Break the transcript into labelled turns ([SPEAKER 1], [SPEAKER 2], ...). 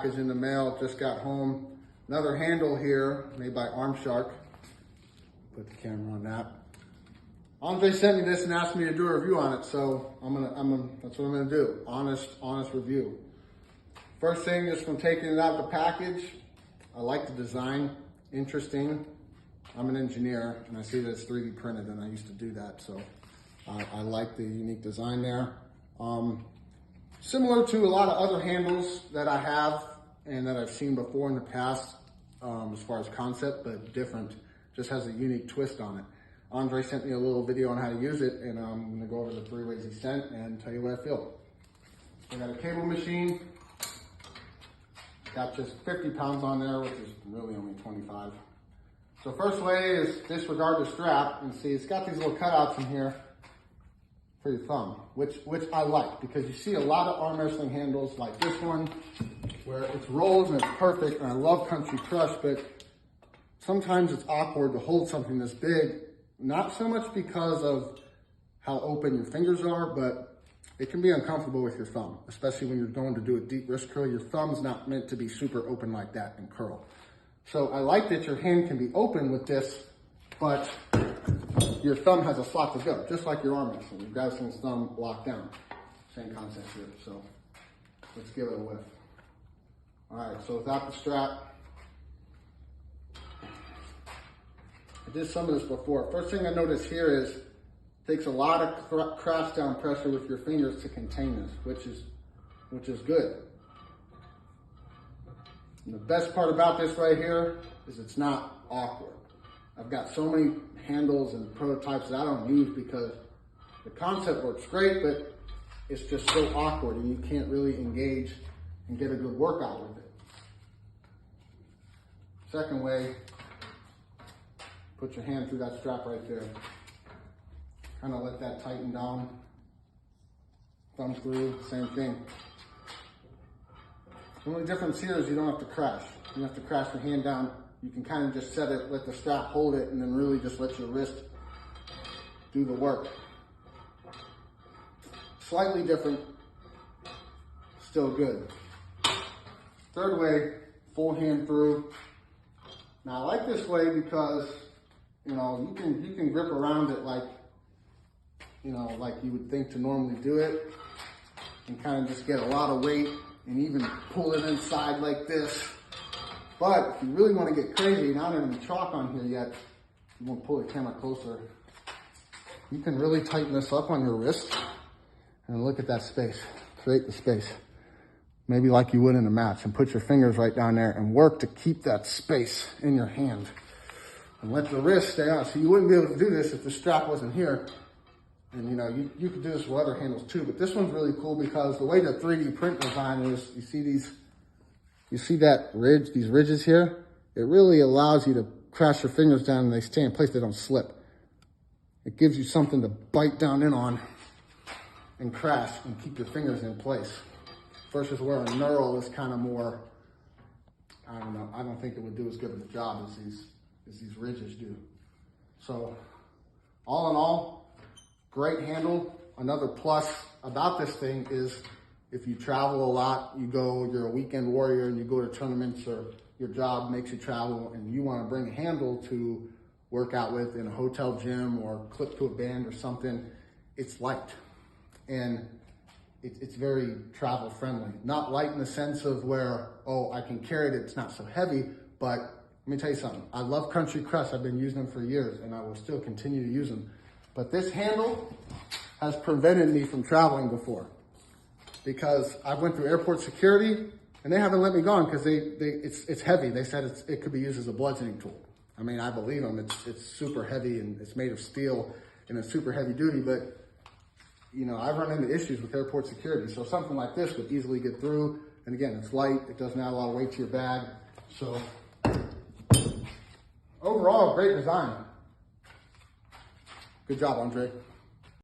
[SPEAKER 1] Package in the mail, just got home. Another handle here made by ARMSHARK. Put the camera on that. Andre sent me this and asked me to do a review on it, so that's what I'm gonna do. Honest review. First thing is from taking it out of the package. I like the design, interesting. I'm an engineer and I see that it's 3D printed and I used to do that, so I like the unique design there. Similar to a lot of other handles that I have and that I've seen before in the past, as far as concept, but different, just has a unique twist on it. Andre sent me a little video on how to use it, and I'm gonna go over the 3 ways he sent and tell you what I feel. I got a cable machine, got just 50 pounds on there, which is really only 25. So first way is disregard the strap, and see it's got these little cutouts in here for your thumb, which I like, because you see a lot of arm wrestling handles like this one, where it's rolls and it's perfect, and I love Country Crush, but sometimes it's awkward to hold something this big, not so much because of how open your fingers are, but it can be uncomfortable with your thumb, especially when you're going to do a deep wrist curl. Your thumb's not meant to be super open like that and curl. So I like that your hand can be open with this, but your thumb has a slot to go, just like your arm wrestling. You've got his thumb locked down. Same concept here, so let's give it a whiff. All right, so without the strap, I did some of this before. First thing I notice here is it takes a lot of crash down pressure with your fingers to contain this, which is good. And the best part about this right here is it's not awkward. I've got so many handles and prototypes that I don't use because the concept works great, but it's just so awkward and you can't really engage and get a good workout with it. Second way, put your hand through that strap right there. Kind of let that tighten down. Thumb through, same thing. The only difference here is you don't have to crash. You don't have to crash your hand down. You can kind of just set it, let the strap hold it, and then really just let your wrist do the work. Slightly different, still good. Third way, full hand through. Now I like this way because, you know, you can grip around it like, you know, like you would think to normally do it, and kind of just get a lot of weight and even pull it inside like this. But if you really want to get crazy, not even the chalk on here yet, you want to pull the camera closer. You can really tighten this up on your wrist and look at that space. Create the space. Maybe like you would in a match, and put your fingers right down there and work to keep that space in your hand. And let the wrist stay on. So you wouldn't be able to do this if the strap wasn't here. And you know, you could do this with other handles too, but this one's really cool because the way the 3D print design is, you see that ridge, these ridges here? It really allows you to crash your fingers down and they stay in place, they don't slip. It gives you something to bite down in on and crash and keep your fingers in place. Versus where a knurl is kind of more, I don't know, I don't think it would do as good of a job as these ridges do. So all in all, great handle. Another plus about this thing is if you travel a lot, you're a weekend warrior and you go to tournaments, or your job makes you travel and you want to bring a handle to work out with in a hotel gym or clip to a band or something, it's light. And it's very travel friendly. Not light in the sense of where, oh, I can carry it, it's not so heavy, but let me tell you something. I love Country Crush. I've been using them for years and I will still continue to use them. But this handle has prevented me from traveling before, because I went through airport security and they haven't let me go on because it's heavy. They said it could be used as a bludgeoning tool. I mean, I believe them. It's super heavy and it's made of steel and it's super heavy duty, but you know, I've run into issues with airport security. So something like this would easily get through. And again, it's light. It doesn't add a lot of weight to your bag. So overall, great design. Good job, Andre.